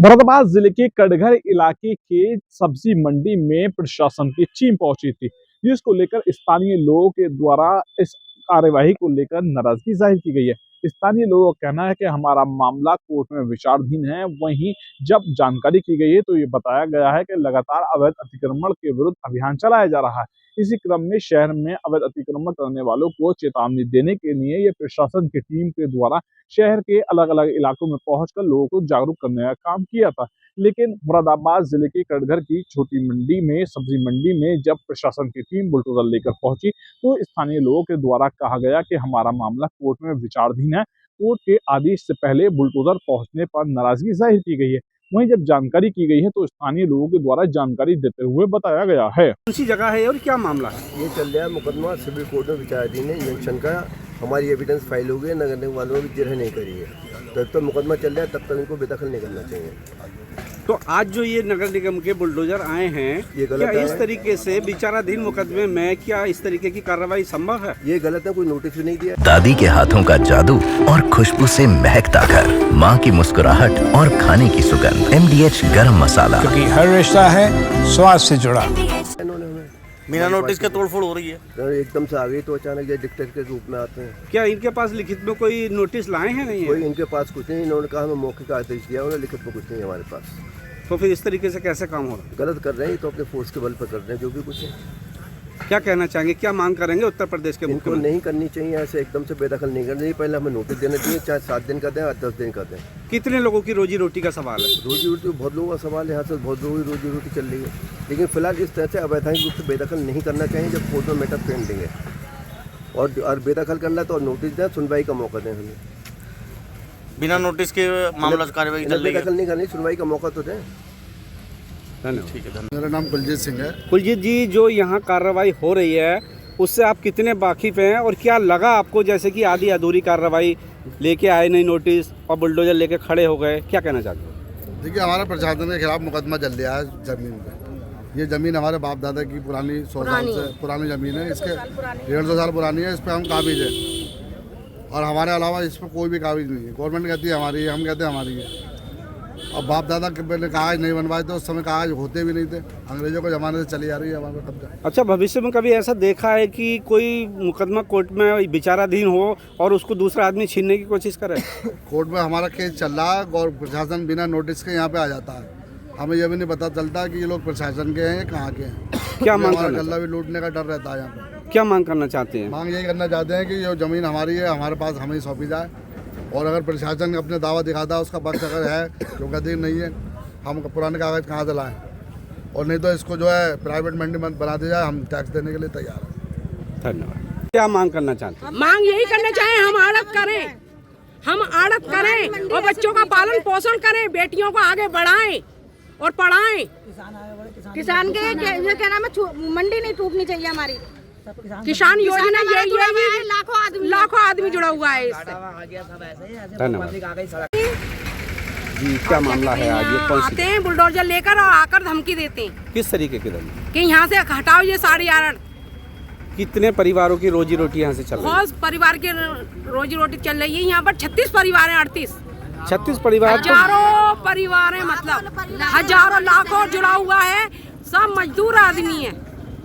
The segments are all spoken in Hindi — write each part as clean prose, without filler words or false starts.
मुरादाबाद जिले के कटघर इलाके के सब्जी मंडी में प्रशासन की टीम पहुंची थी, जिसको लेकर स्थानीय लोगों के द्वारा इस कार्यवाही को लेकर नाराजगी जाहिर की गई है। स्थानीय लोगों का कहना है कि हमारा मामला कोर्ट में विचाराधीन है। वहीं जब जानकारी की गई है तो ये बताया गया है कि लगातार अवैध अतिक्रमण के विरुद्ध अभियान चलाया जा रहा है। इसी क्रम में शहर में अवैध अतिक्रमण करने वालों को चेतावनी देने के लिए ये प्रशासन की टीम के द्वारा शहर के अलग अलग इलाकों में पहुंचकर लोगों को जागरूक करने का काम किया था। लेकिन मुरादाबाद जिले के कटघर की छोटी मंडी में सब्जी मंडी में जब प्रशासन की टीम बुलडोजर लेकर पहुंची तो स्थानीय लोगों के द्वारा कहा गया कि हमारा मामला कोर्ट में विचाराधीन है। कोर्ट के आदेश से पहले बुलडोजर पहुंचने पर नाराजगी जाहिर की गई है। वहीं जब जानकारी की गई है तो स्थानीय लोगों के द्वारा जानकारी देते हुए बताया गया है। कौन सी जगह है और क्या मामला है? ये चल रहा है मुकदमा सिविल कोर्ट में विचाराधीन है। इंजेक्शन का हमारी एविडेंस फाइल हो गई है, नगर निगम वालों ने भी जिरह नहीं करी है। जब तक मुकदमा चल रहा है तब तक इनको बेदखल नहीं करना चाहिए। तो आज जो ये नगर निगम के बुलडोजर आए हैं, ये गलत क्या है। इस तरीके से विचाराधीन मुकदमे में क्या इस तरीके की कार्रवाई संभव है? ये गलत है, कोई नोटिस भी नहीं दिया। दादी के हाथों का जादू और खुशबू से महकता घर, माँ की मुस्कुराहट और खाने की सुगंध, MDH गरम मसाला, क्योंकि हर रिश्ता है स्वाद से जुड़ा। इन्होंने हमें बिना नोटिस के तोड़फोड़ हो रही है। एकदम से आ गई तो अचानक ये डिक्टेटर के रूप में आते हैं। क्या इनके पास लिखित में कोई नोटिस लाए हैं? नहीं कोई है? इनके पास कुछ नहीं। इन्होंने कहा हमें मौके का आदेश दिया, उन्होंने लिखित में कुछ नहीं हमारे पास। तो फिर इस तरीके से कैसे काम हो रहा है? गलत कर रहे हैं तो अपने फोर्स के बल पर कर रहे हैं जो भी कुछ है। क्या कहना चाहेंगे, क्या मांग करेंगे उत्तर प्रदेश के इनको मुख्यमंत्री? नहीं करनी चाहिए, ऐसे एकदम से बेदखल नहीं करनी चाहिए। पहले हमें नोटिस देना चाहिए, चाहे 7 दिन का दें या 10 दिन का दें। कितने लोगों की रोजी रोटी का सवाल है? रोजी रोटी बहुत लोगों का सवाल है, यहाँ से बहुत लोगों की रोजी रोटी चल रही है। लेकिन फिलहाल इस तरह से अवैधानिक रूप से बेदखल नहीं करना चाहिए। जब कोर्ट में मैटर पेंडिंग है और बेदखल करना तो नोटिस दें, सुनवाई का मौका दें। हमें बिना नोटिस के मामला कार्रवाई चल रही है। बेदखल नहीं करनी, सुनवाई का मौका तो दें। धन्यवाद। मेरा नाम कुलजीत सिंह है। कुलजीत जी, जो यहाँ कार्रवाई हो रही है उससे आप कितने वाकिफ हैं और क्या लगा आपको, जैसे कि आधी अधूरी कार्रवाई लेके आए नहीं नोटिस और बुलडोजर लेके खड़े हो गए, क्या कहना चाहते हो? देखिए, हमारा प्रशासन के खिलाफ मुकदमा चल रहा है ज़मीन पे। ये ज़मीन हमारे बाप दादा की पुरानी 100 साल से पुरानी ज़मीन है। इसके 150 साल पुरानी है। इस पर हम काबिज है और हमारे अलावा इस पर कोई भी काबिज नहीं है। गवर्नमेंट कहती है हमारी है, हम कहते हैं हमारी है। अब बाप दादा के पहले कागज नहीं बनवाए थे, उस समय कागज होते भी नहीं थे। अंग्रेजों के ज़माने से चली आ रही है हमारे कब्जा। अच्छा, भविष्य में कभी ऐसा देखा है कि कोई मुकदमा कोर्ट में विचाराधीन हो और उसको दूसरा आदमी छीनने की कोशिश करे? कोर्ट में हमारा केस चल रहा है और प्रशासन बिना नोटिस के यहाँ पे आ जाता है। हमें यह भी नहीं पता चलता कि ये लोग प्रशासन के हैं या कहाँ के हैं। क्या मांग हमारा करना गल्ला भी लूटने का डर रहता है यहाँ पे। क्या मांग करना चाहते हैं? मांग यही करना चाहते हैं कि ये ज़मीन हमारी है, हमारे पास हमें सौंपी जाए। और अगर प्रशासन अपने दावा दिखाता है, उसका पक्ष अगर है जो कहते नहीं है, हम पुराने कागज कहाँ से लाएं। और नहीं तो इसको जो है प्राइवेट मंडी बना दिया जाए, हम टैक्स देने के लिए तैयार हैं। धन्यवाद। क्या मांग करना चाहते हैं? मांग यही करना चाहें, हम आड़त करें और बच्चों का पालन पोषण करें, बेटियों को आगे बढ़ाएं और पढ़ाएं। किसान के क्या नाम है, मंडी नहीं टूटनी चाहिए हमारी। किसान योजना ये लाखों आदमी जुड़ा हुआ है इससे। धन्यवाद जी। क्या मामला है आज? ये कौन सी आते हैं बुलडोजर लेकर और आकर धमकी देते हैं किस तरीके की धमकी? कि यहाँ से हटाओ ये साड़ी आड़। कितने परिवारों की रोजी रोटी यहाँ से चल रही है? बहुत परिवार की रोजी रोटी चल रही है। यहाँ पर 36 परिवार हैं, 36 परिवार, हजारों परिवार हैं, मतलब हजारों लाखों जुड़ा हुआ है। सब मजदूर आदमी है,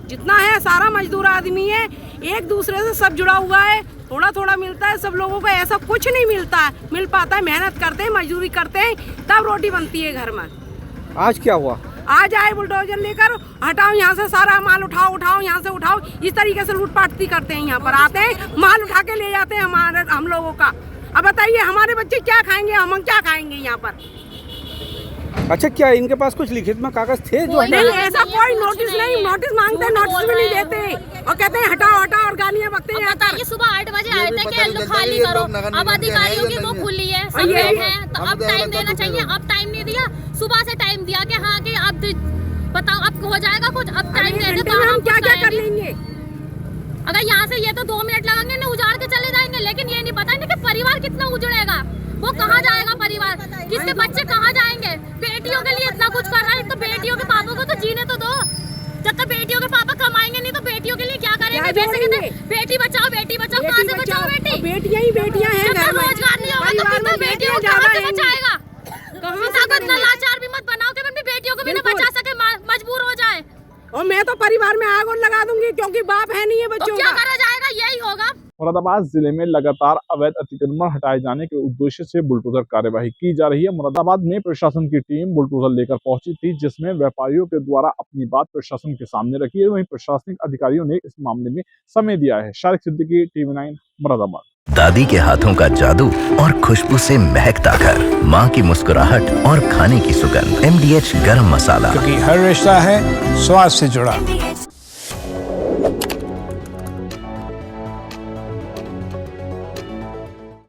जितना है सारा मजदूर आदमी है। एक दूसरे से सब जुड़ा हुआ है, थोड़ा थोड़ा मिलता है सब लोगों को। ऐसा कुछ नहीं मिल पाता है। मेहनत करते हैं, मजदूरी करते हैं, तब रोटी बनती है घर में। आज क्या हुआ? आज आए बुलडोजर लेकर, हटाओ यहाँ से सारा माल, उठाओ यहाँ से उठाओ। इस तरीके से लूटपाट करते हैं। यहाँ पर आते हैं, माल उठा के ले जाते हैं हम लोगों का। अब बताइए हमारे बच्चे क्या खाएंगे, हम क्या खाएंगे यहाँ पर? अच्छा, क्या इनके पास कुछ लिखित में कागज थे जो? नहीं, ऐसा कोई नोटिस नहीं। नोटिस मांगते हैं, नोटिस भी नहीं देते और कहते हैं हटाओ और गालियाँ बकते हैं। बताइए, सुबह 8 बजे आए थे कि खाली करो। अब अधिकारियों की वो खुली है, सब हैं, तो अब टाइम देना चाहिए। अब टाइम नहीं दिया, सुबह से टाइम दिया कि हाँ कि अब बताओ अब हो जाएगा कुछ। अब टाइम दे दे तो हम क्या कर लेंगे? अगर यहाँ से ये तो 2 मिनट लगेंगे ना, उजाड़ के चले जाएंगे। लेकिन ये नहीं पता कि परिवार कितना उजड़ेगा, वो कहाँ जाएगा परिवार, किसके बच्चे कहाँ जाएंगे। बेटियों के लिए इतना कुछ कर रहा है, तो बेटियों के पापा को तो जीने तो दो। जब तक बेटियों के पापा कमाएंगे नहीं तो बेटियों के लिए क्या करेंगे? जैसे कहते हैं बेटी बचाओ, कहाँ से बचाओ बेटी? बेटियां ही बेटियां हैं। रोजगार नहीं होगा तो बेटियों को कहाँ से बचाएगा? पिता को इतना लाचार भी मत बनाओ कि अपनी बेटियों को भी ना बचा सके, मजबूर हो जाए। और मैं तो परिवार में आग और लगा दूंगी क्योंकि बाप है नहीं है बच्चों तो क्या का। करा जाएगा, यही होगा। मुरादाबाद जिले में लगातार अवैध अतिक्रमण हटाए जाने के उद्देश्य से बुलडोजर कार्यवाही की जा रही है। मुरादाबाद में प्रशासन की टीम बुलडोजर लेकर पहुंची थी, जिसमें व्यापारियों के द्वारा अपनी बात प्रशासन के सामने रखी है। वहीं प्रशासनिक अधिकारियों ने इस मामले में समय दिया है। शारिक सिद्दीकी, TV9 मुरादाबाद। दादी के हाथों का जादू और खुशबू से महकता घर, माँ की मुस्कुराहट और खाने की सुगंध, MDH गरम मसाला। क्योंकि हर रिश्ता है स्वाद से जुड़ा।